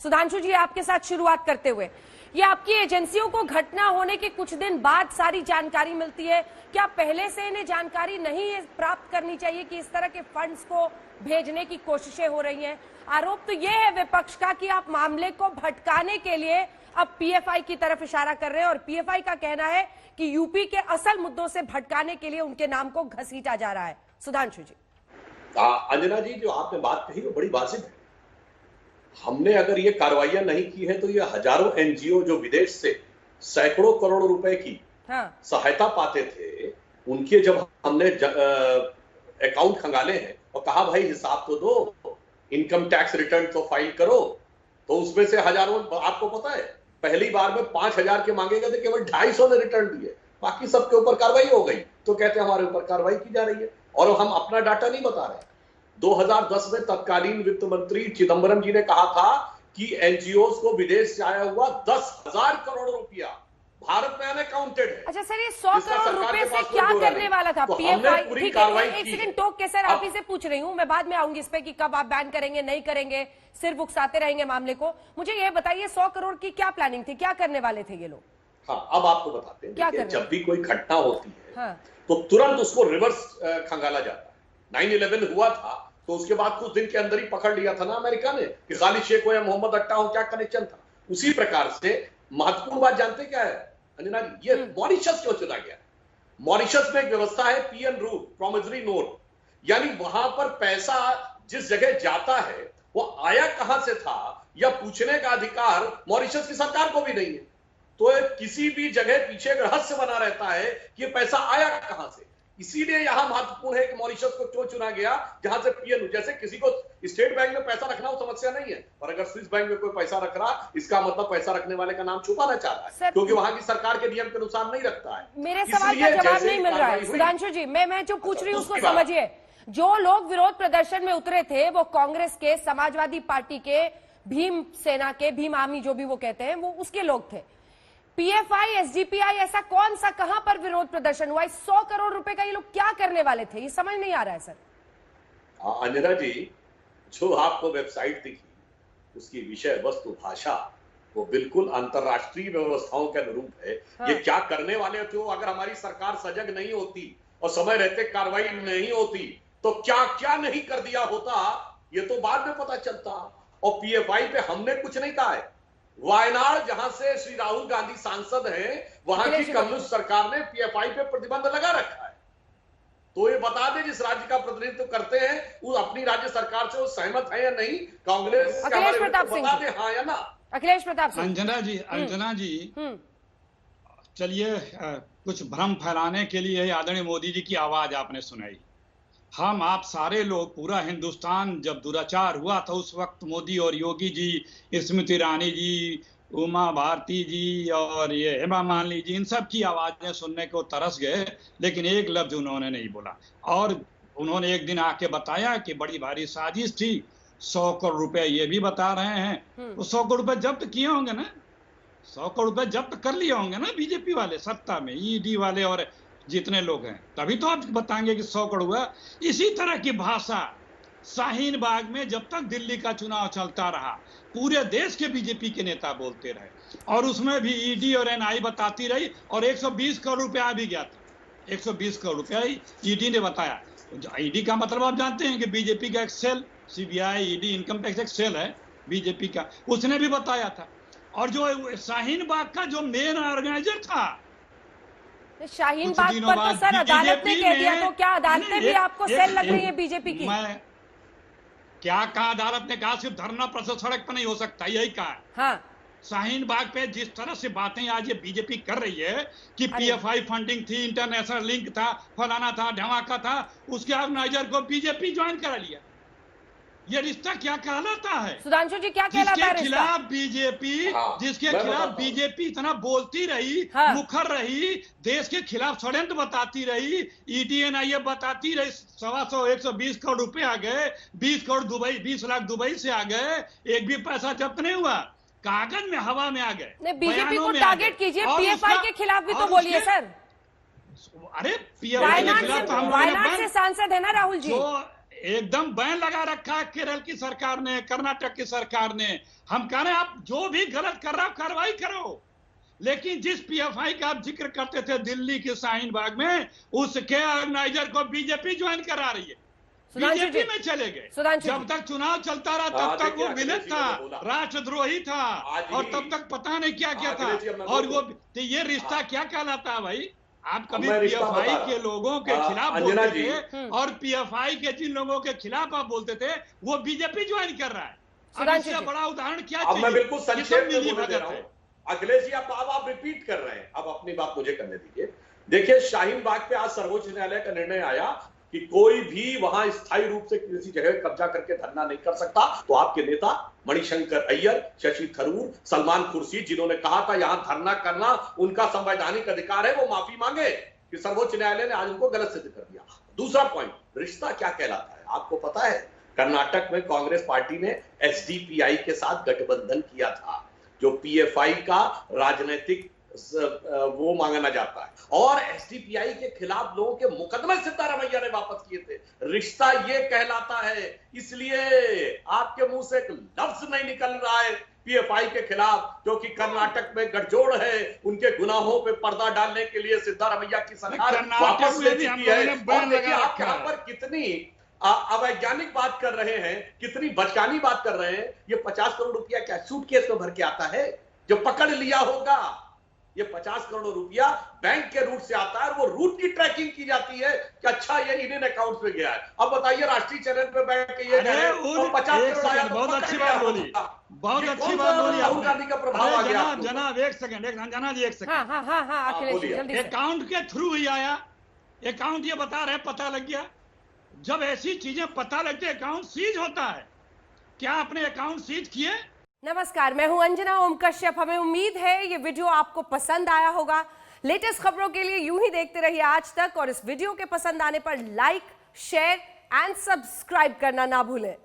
सुधांशु जी, आपके साथ शुरुआत करते हुए, ये आपकी एजेंसियों को घटना होने के कुछ दिन बाद सारी जानकारी मिलती है, क्या पहले से इन्हें जानकारी नहीं प्राप्त करनी चाहिए कि इस तरह के फंड्स को भेजने की कोशिशें हो रही हैं? आरोप तो ये है विपक्ष का कि आप मामले को भटकाने के लिए अब पीएफआई की तरफ इशारा कर रहे हैं, और पीएफआई का कहना है कि यूपी के असल मुद्दों से भटकाने के लिए उनके नाम को घसीटा जा रहा है। सुधांशु जी। अंजना जी, जो आपने बात कही वो बड़ी वाजिब है। हमने अगर ये कार्रवाइयां नहीं की है तो ये हजारों एनजीओ जो विदेश से सैकड़ों करोड़ रुपए की सहायता पाते थे, उनके जब हमने अकाउंट खंगाले हैं और कहा भाई हिसाब तो दो, इनकम टैक्स रिटर्न तो फाइल करो, तो उसमें से हजारों, आपको पता है पहली बार में 5,000 के मांगे गए थे, केवल 250 ने रिटर्न दिए, बाकी सबके ऊपर कार्रवाई हो गई। तो कहते हैं हमारे ऊपर कार्रवाई की जा रही है और हम अपना डाटा नहीं बता रहे। 2010 में तत्कालीन वित्त मंत्री चिदंबरम जी ने कहा था कि एनजीओ को विदेश से आया हुआ 10,000 करोड़ रुपया भारत में अनअकाउंटेड है। अच्छा सर, ये 100 करोड़ रुपए से क्या करने वाला था पीएफआई? ठीक है, एक सेकंड टोक के सर, आप ही से पूछ रही हूँ, मैं बाद में आऊंगी इस पे कि कब आप बैन करेंगे नहीं करेंगे, सिर्फ उकसाते रहेंगे मामले को। मुझे ये बताइए 100 करोड़ की क्या प्लानिंग थी, क्या करने वाले थे ये लोग? हाँ, अब आपको बताते हैं। क्या जब भी कोई घटना होती है तो तुरंत उसको रिवर्स खंगाला जाता है। 9/11 हुआ था तो उसके बाद कुछ दिन के अंदर ही पकड़ लिया था ना अमेरिका ने कि खालिद शेख हो या मोहम्मद अट्टा हो, क्या कनेक्शन था। उसी प्रकार से महत्वपूर्ण बात जानते क्या है अंजना जी, ये मॉरिशस क्यों चुना गया? मॉरिशस में एक व्यवस्था है पीएन रूल, प्रोमिसरी नोट, यानी वहां पर पैसा जिस जगह जाता है वो आया कहां से था या पूछने का अधिकार मॉरिशस की सरकार को भी नहीं है। तो किसी भी जगह पीछे एक रहस्य बना रहता है कि ये पैसा आया कहां से। इसीलिए यहां महत्वपूर्ण है कि मॉरिशस को क्यों चुना गया, जहां से पीएन, जैसे किसी को स्टेट बैंक में पैसा रखना वो समस्या नहीं है, पर अगर स्विस बैंक में कोई पैसा रख रहा, इसका मतलब पैसा रखने वाले का नाम छुपाना चाह रहा है, क्योंकि वहां की सरकार के नियम के अनुसार नहीं रखता है। मेरे सवाल का जवाब नहीं मिल रहा है सुधांशु जी। मैं जो पूछ रही हूँ उसको समझिए। जो लोग विरोध प्रदर्शन में उतरे थे वो कांग्रेस के, समाजवादी पार्टी के, भीम सेना के, भीम आर्मी जो भी वो कहते हैं, वो उसके लोग थे। पीएफआई, एसडीपीआई, ऐसा कौन सा कहां पर विरोध प्रदर्शन हुआ? 100 करोड़ रुपए का ये लोग क्या करने वाले थे, ये समझ नहीं आ रहा है सर। अंजना जी, जो आपको वेबसाइट दिखी उसकी विषय वस्तु भाषा वो बिल्कुल अंतरराष्ट्रीय व्यवस्थाओं के अनुरूप है। ये क्या करने वाले थे? अगर हमारी सरकार सजग नहीं होती और समय रहते कार्रवाई नहीं होती तो क्या क्या नहीं कर दिया होता, ये तो बाद में पता चलता। और पीएफआई पे हमने कुछ नहीं कहा है। वायनाड, जहां से श्री राहुल गांधी सांसद हैं, वहां की कम्युनिस्ट सरकार ने पीएफआई पे प्रतिबंध लगा रखा है। तो ये बता दें जिस राज्य का प्रतिनिधित्व करते हैं वो अपनी राज्य सरकार से वो सहमत है या नहीं। कांग्रेस बता दे हाँ या ना। अखिलेश प्रताप सिंह। अंजना जी चलिए, कुछ भ्रम फैलाने के लिए आदरणीय मोदी जी की आवाज आपने सुनाई। हम आप सारे लोग, पूरा हिंदुस्तान जब दुराचार हुआ था उस वक्त मोदी और योगी जी, स्मृति ईरानी जी, उमा भारती जी और ये हेमा मालिनी जी, इन सब की आवाजें सुनने को तरस गए, लेकिन एक लफ्ज उन्होंने नहीं बोला। और उन्होंने एक दिन आके बताया कि बड़ी भारी साजिश थी, 100 करोड़ रुपए ये भी बता रहे हैं। तो 100 करोड़ रुपए जब्त किए होंगे ना, 100 करोड़ रुपए जब्त कर लिए होंगे ना बीजेपी वाले, सत्ता में ईडी वाले और जितने लोग हैं, तभी तो आप बताएंगे कि 100 करोड़ हुआ। इसी तरह की भाषा शाहीन बाग में जब तक दिल्ली का चुनाव चलता रहा पूरे देश के बीजेपी के नेता बोलते रहे, और उसमें भी ईडी और एनआई बताती रही, और 120 करोड़ रुपया भी गया था। 120 करोड़ रुपया ईडी ने बताया। ईडी का मतलब आप जानते हैं कि बीजेपी का एक cell, CBI, ED, income tax एक सेल है बीजेपी का, उसने भी बताया था। और जो शाहीन बाग का जो मेन ऑर्गेनाइजर था, शाहीन बाग पर तो सर अदालत ने कह दिया, तो क्या अदालतें भी आपको सेल लग रही है बीजेपी की? मैं क्या कहा? अदालत ने कहा सिर्फ धरना प्रदर्शन सड़क पर नहीं हो सकता, यही कहा। हाँ। शाहीन बाग पे जिस तरह से बातें आज ये बीजेपी कर रही है कि पीएफआई फंडिंग थी, इंटरनेशनल लिंक था, फलाना था, धमाका था, उसके ऑर्गेनाइजर को बीजेपी ज्वाइन करा लिया। ये रिश्ता क्या कहलाता है? सुधांशु जी, क्या कहलाता है? जिसके खिलाफ बीजेपी इतना बोलती रही, मुखर रही, देश के खिलाफ षड्यंत्र बताती रही, ईडी एनआईए बताती रही, 125 120 करोड़ रुपए आ गए, 20 करोड़ दुबई, 20 लाख दुबई से आ गए, एक भी पैसा जब्त नहीं हुआ, कागज में हवा में आ गए। बीजेपी को टारगेट कीजिए, पीएफआई के खिलाफ भी तो बोलिए सर। अरे पीएफआई के खिलाफ वायनाड से सांसद है ना राहुल जी। एकदम बैन लगा रखा है केरल की सरकार ने, कर्नाटक की सरकार ने। हम कह रहे हैं आप जो भी गलत कर रहा हो कार्रवाई करो, लेकिन जिस पीएफआई का आप जिक्र करते थे दिल्ली के शाहीन बाग में, उसके ऑर्गेनाइजर को बीजेपी ज्वाइन करा रही है, बीजेपी में चले गए। जब तक चुनाव चलता रहा तब तक वो विलन था, राष्ट्रद्रोही था, और तब तक पता नहीं क्या क्या था। और वो तो ये रिश्ता क्या कहलाता है भाई? आप कभी पीएफआई के लोगों के खिलाफ बोलते थे, और पीएफआई के जिन लोगों के खिलाफ आप बोलते थे वो बीजेपी ज्वाइन कर रहा है। अब इससे बड़ा उदाहरण क्या चाहिए? मैं बिल्कुल संक्षेप में बोल दे रहा हूं अखिलेश जी, अब आप रिपीट कर रहे हैं, अब अपनी बात मुझे करने दीजिए। देखिए, शाहीन बाग पे आज सर्वोच्च न्यायालय का निर्णय आया कि कोई भी वहां स्थायी रूप से किसी जगह कब्जा करके धरना नहीं कर सकता। तो आपके नेता मणिशंकर अय्यर, शशि थरूर, सलमान खुर्शीद, जिन्होंने कहा था यहां धरना करना उनका संवैधानिक अधिकार है, वो माफी मांगे कि सर्वोच्च न्यायालय ने आज उनको गलत सिद्ध कर दिया। दूसरा पॉइंट, रिश्ता क्या कहलाता है आपको पता है? कर्नाटक में कांग्रेस पार्टी ने एसडीपीआई के साथ गठबंधन किया था, जो पीएफआई का राजनीतिक वो मांगना जाता है, और एसडीपीआई के खिलाफ लोगों के मुकदमे सिद्धारमैया ने वापस किए थे। रिश्ता ये कहलाता है। इसलिए आपके मुंह से एक लफ्ज नहीं निकल रहा है पीएफआई के खिलाफ, क्योंकि कर्नाटक में गठजोड़ है। उनके गुनाहों पे पर्दा डालने के लिए सिद्धारमैया की सरकार वापस ले चुकी है। और देखिए आप यहाँ पर कितनी अवैज्ञानिक बात कर रहे हैं, कितनी बचकानी बात कर रहे हैं। ये 50 करोड़ रुपया क्या सूटकेस में भर के आता है? जो पकड़ लिया होगा, ये 50 करोड़ रुपया बैंक के रूट से आता है, वो रूट की ट्रैकिंग की जाती है कि अच्छा ये इंडियन अकाउंट में गया है। अब बताइए राष्ट्रीय चैनल पे बैठ के ये 50 करोड़ आया, बहुत अच्छी बात बोली, बहुत अच्छी बात बोली। राहुल गांधी का प्रभाव आ गया। जनाब एक सेकंड, अंजना जी एक सेकंड। अकाउंट के थ्रू ही आया, अकाउंट ये बता रहे पता लग गया। जब ऐसी चीजें पता लगती है अकाउंट सीज होता है। क्या आपने अकाउंट सीज किए? नमस्कार, मैं हूं अंजना ओम कश्यप। हमें उम्मीद है ये वीडियो आपको पसंद आया होगा। लेटेस्ट खबरों के लिए यूं ही देखते रहिए आज तक, और इस वीडियो के पसंद आने पर लाइक, शेयर एंड सब्सक्राइब करना ना भूलें।